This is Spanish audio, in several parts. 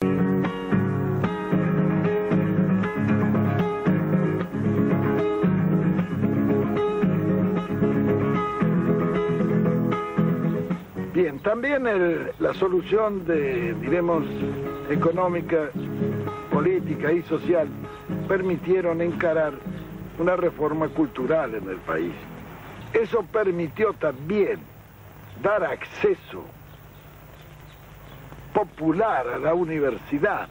Bien, también la solución diremos, económica, política y social permitieron encarar una reforma cultural en el país. Eso permitió también dar acceso popular a la universidad.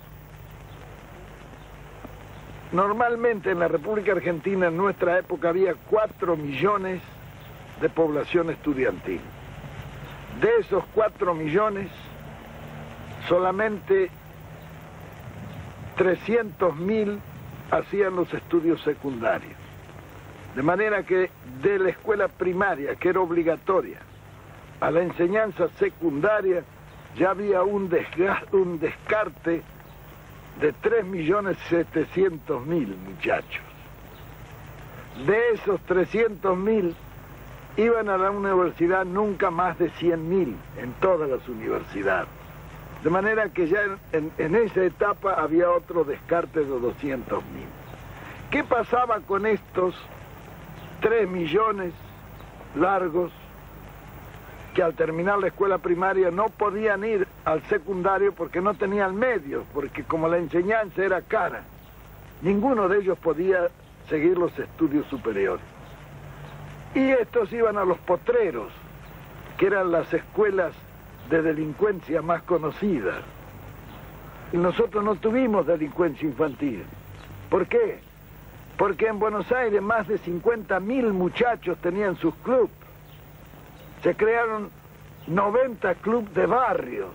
Normalmente en la República Argentina en nuestra época había 4 millones de población estudiantil. De esos 4 millones, solamente 300.000 hacían los estudios secundarios. De manera que de la escuela primaria, que era obligatoria, a la enseñanza secundaria, ya había un descarte de 3.700.000 muchachos. De esos 300.000, iban a la universidad nunca más de 100.000 en todas las universidades. De manera que ya en esa etapa había otro descarte de 200.000. ¿Qué pasaba con estos 3 millones largos que al terminar la escuela primaria no podían ir al secundario porque no tenían medios, porque como la enseñanza era cara, ninguno de ellos podía seguir los estudios superiores? Y estos iban a los potreros, que eran las escuelas de delincuencia más conocidas. Y nosotros no tuvimos delincuencia infantil. ¿Por qué? Porque en Buenos Aires más de 50.000 muchachos tenían sus clubes. Se crearon 90 clubes de barrios,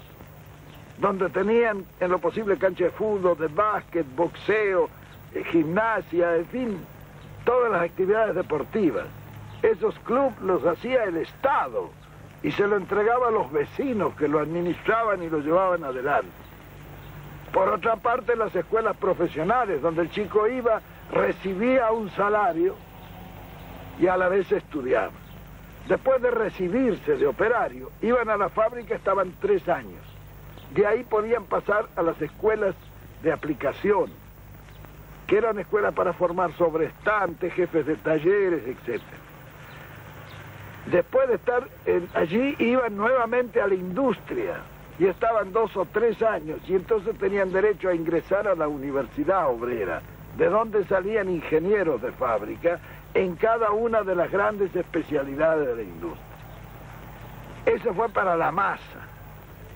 donde tenían en lo posible cancha de fútbol, de básquet, boxeo, gimnasia, en fin, todas las actividades deportivas. Esos clubes los hacía el Estado y se lo entregaba a los vecinos que lo administraban y lo llevaban adelante. Por otra parte, las escuelas profesionales, donde el chico iba, recibía un salario y a la vez estudiaba. Después de recibirse de operario, iban a la fábrica, estaban 3 años. De ahí podían pasar a las escuelas de aplicación, que eran escuelas para formar sobrestantes, jefes de talleres, etc. Después de estar allí, iban nuevamente a la industria y estaban 2 o 3 años y entonces tenían derecho a ingresar a la universidad obrera, de donde salían ingenieros de fábrica en cada una de las grandes especialidades de la industria. Eso fue para la masa.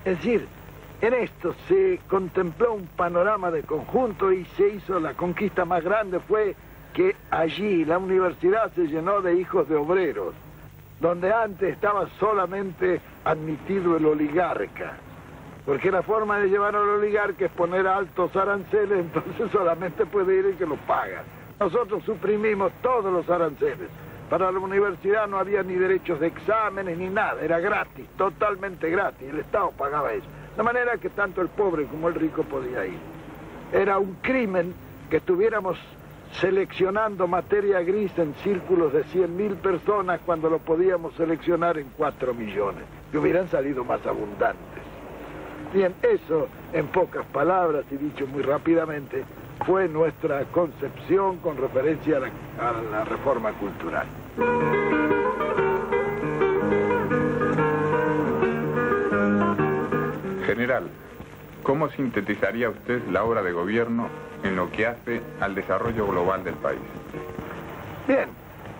Es decir, en esto se contempló un panorama de conjunto y se hizo la conquista más grande, fue que allí la universidad se llenó de hijos de obreros, donde antes estaba solamente admitido el oligarca, porque la forma de llevar al oligarca es poner altos aranceles, entonces solamente puede ir el que lo paga. Nosotros suprimimos todos los aranceles. Para la universidad no había ni derechos de exámenes ni nada, era gratis, totalmente gratis, el Estado pagaba eso. De manera que tanto el pobre como el rico podía ir. Era un crimen que estuviéramos seleccionando materia gris en círculos de 100.000 personas cuando lo podíamos seleccionar en 4 millones, que hubieran salido más abundantes. Bien, eso, en pocas palabras y dicho muy rápidamente, fue nuestra concepción con referencia a la reforma cultural. General, ¿cómo sintetizaría usted la obra de gobierno en lo que hace al desarrollo global del país? Bien,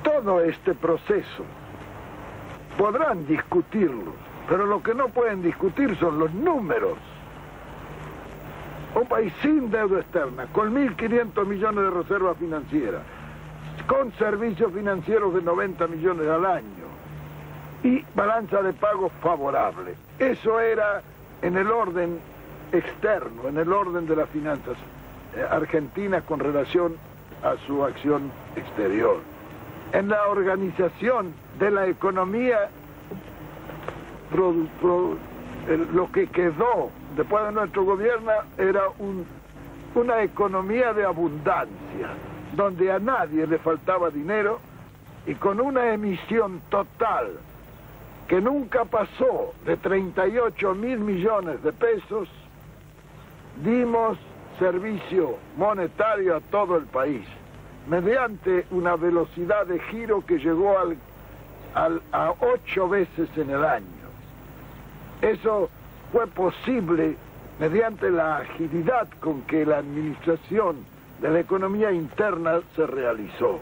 todo este proceso podrán discutirlo, pero lo que no pueden discutir son los números. Un país sin deuda externa, con 1.500 millones de reservas financieras, con servicios financieros de 90 millones al año y balanza de pagos favorable. Eso era en el orden externo, en el orden de las finanzas argentinas con relación a su acción exterior. En la organización de la economía, lo que quedó después de nuestro gobierno era una economía de abundancia, donde a nadie le faltaba dinero y con una emisión total que nunca pasó de 38.000 millones de pesos dimos servicio monetario a todo el país, mediante una velocidad de giro que llegó a 8 veces en el año. Eso fue posible mediante la agilidad con que la administración de la economía interna se realizó.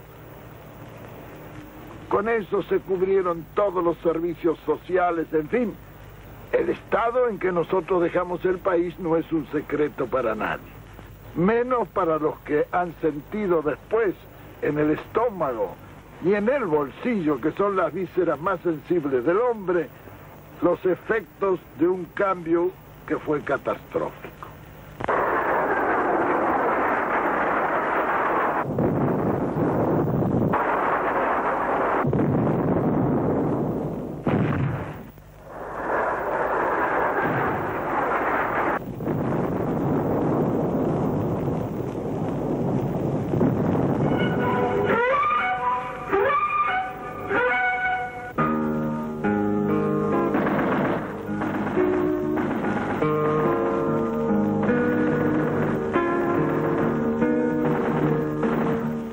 Con eso se cubrieron todos los servicios sociales, en fin. El estado en que nosotros dejamos el país no es un secreto para nadie, menos para los que han sentido después en el estómago y en el bolsillo, que son las vísceras más sensibles del hombre, los efectos de un cambio que fue catastrófico.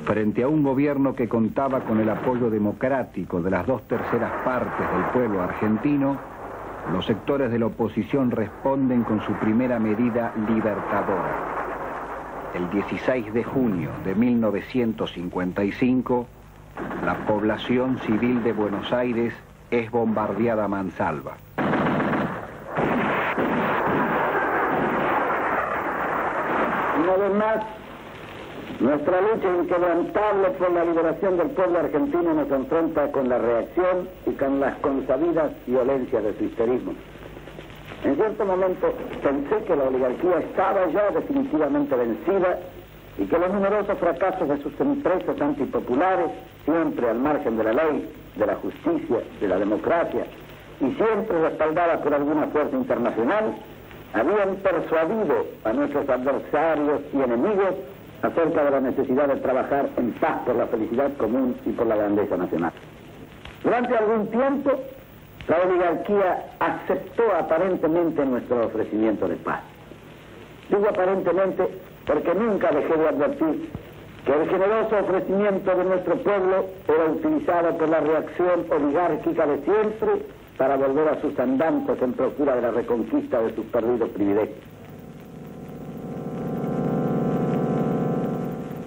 Frente a un gobierno que contaba con el apoyo democrático de las 2/3 partes del pueblo argentino, los sectores de la oposición responden con su primera medida libertadora. El 16 de junio de 1955, la población civil de Buenos Aires es bombardeada a mansalva. Una vez más, nuestra lucha inquebrantable por la liberación del pueblo argentino nos confronta con la reacción y con las consabidas violencias de su histerismo. En cierto momento pensé que la oligarquía estaba ya definitivamente vencida y que los numerosos fracasos de sus empresas antipopulares, siempre al margen de la ley, de la justicia, de la democracia y siempre respaldadas por alguna fuerza internacional, habían persuadido a nuestros adversarios y enemigos acerca de la necesidad de trabajar en paz por la felicidad común y por la grandeza nacional. Durante algún tiempo, la oligarquía aceptó aparentemente nuestro ofrecimiento de paz. Digo aparentemente porque nunca dejé de advertir que el generoso ofrecimiento de nuestro pueblo era utilizado por la reacción oligárquica de siempre para volver a sus andanzas en procura de la reconquista de sus perdidos privilegios.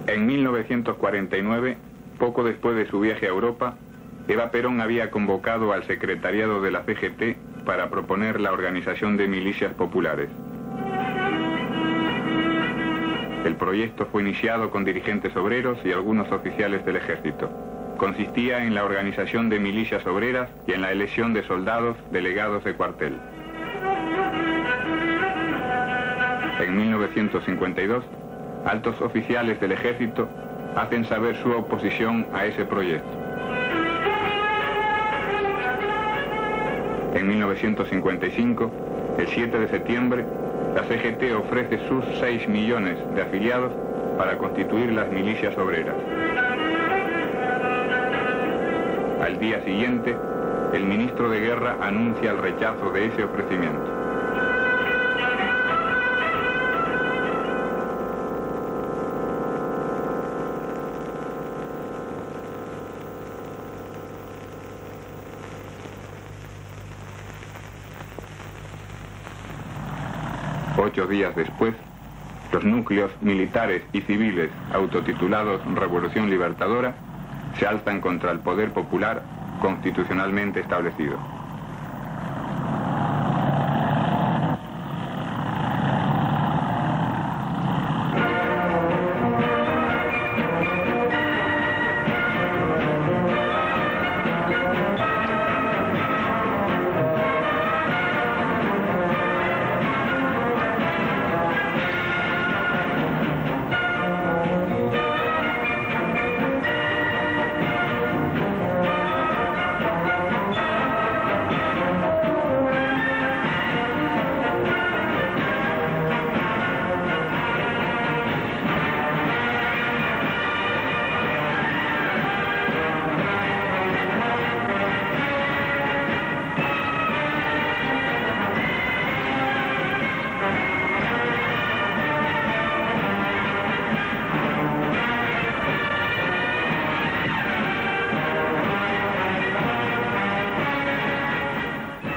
En 1949, poco después de su viaje a Europa, Eva Perón había convocado al secretariado de la CGT para proponer la organización de milicias populares. El proyecto fue iniciado con dirigentes obreros y algunos oficiales del ejército. Consistía en la organización de milicias obreras y en la elección de soldados delegados de cuartel. En 1952, altos oficiales del ejército hacen saber su oposición a ese proyecto. En 1955, el 7 de septiembre, la CGT ofrece sus 6 millones de afiliados para constituir las milicias obreras. Al día siguiente, el ministro de Guerra anuncia el rechazo de ese ofrecimiento. Ocho días después, los núcleos militares y civiles autotitulados Revolución Libertadora se alzan contra el poder popular constitucionalmente establecido.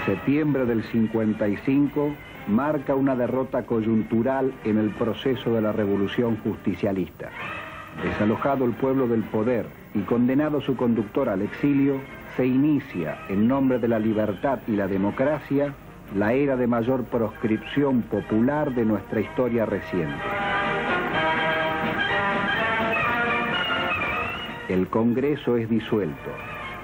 Septiembre del 55 marca una derrota coyuntural en el proceso de la revolución justicialista. Desalojado el pueblo del poder y condenado su conductor al exilio, se inicia, en nombre de la libertad y la democracia, la era de mayor proscripción popular de nuestra historia reciente. El Congreso es disuelto.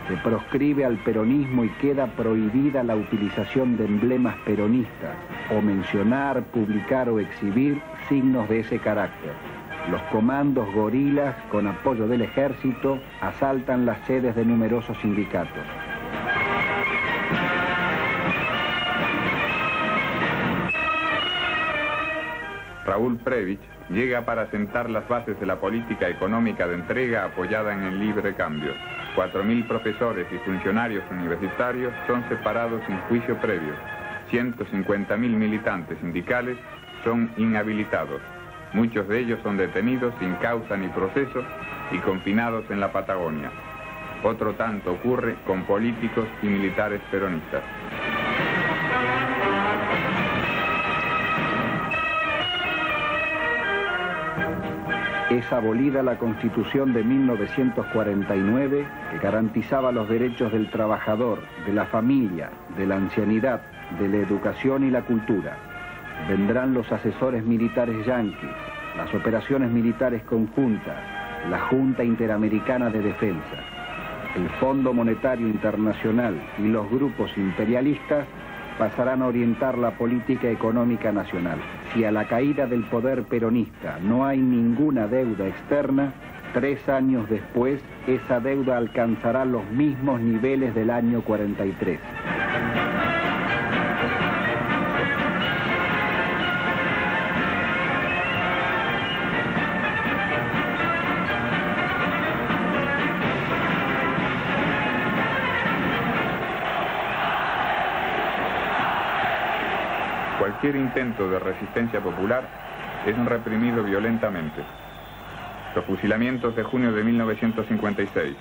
Se proscribe al peronismo y queda prohibida la utilización de emblemas peronistas o mencionar, publicar o exhibir signos de ese carácter. Los comandos gorilas, con apoyo del ejército, asaltan las sedes de numerosos sindicatos. Raúl Prebisch llega para sentar las bases de la política económica de entrega apoyada en el libre cambio. 4.000 profesores y funcionarios universitarios son separados sin juicio previo. 150.000 militantes sindicales son inhabilitados. Muchos de ellos son detenidos sin causa ni proceso y confinados en la Patagonia. Otro tanto ocurre con políticos y militares peronistas. Es abolida la Constitución de 1949, que garantizaba los derechos del trabajador, de la familia, de la ancianidad, de la educación y la cultura. Vendrán los asesores militares yanquis, las operaciones militares conjuntas, la Junta Interamericana de Defensa, el Fondo Monetario Internacional y los grupos imperialistas pasarán a orientar la política económica nacional. Si a la caída del poder peronista no hay ninguna deuda externa, 3 años después esa deuda alcanzará los mismos niveles del año 43. Cualquier intento de resistencia popular es reprimido violentamente. Los fusilamientos de junio de 1956,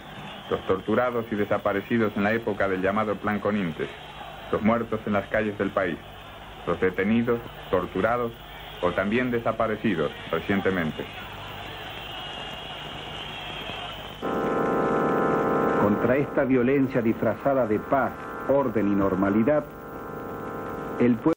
los torturados y desaparecidos en la época del llamado Plan Conintes, los muertos en las calles del país, los detenidos, torturados o también desaparecidos recientemente. Contra esta violencia disfrazada de paz, orden y normalidad, el pueblo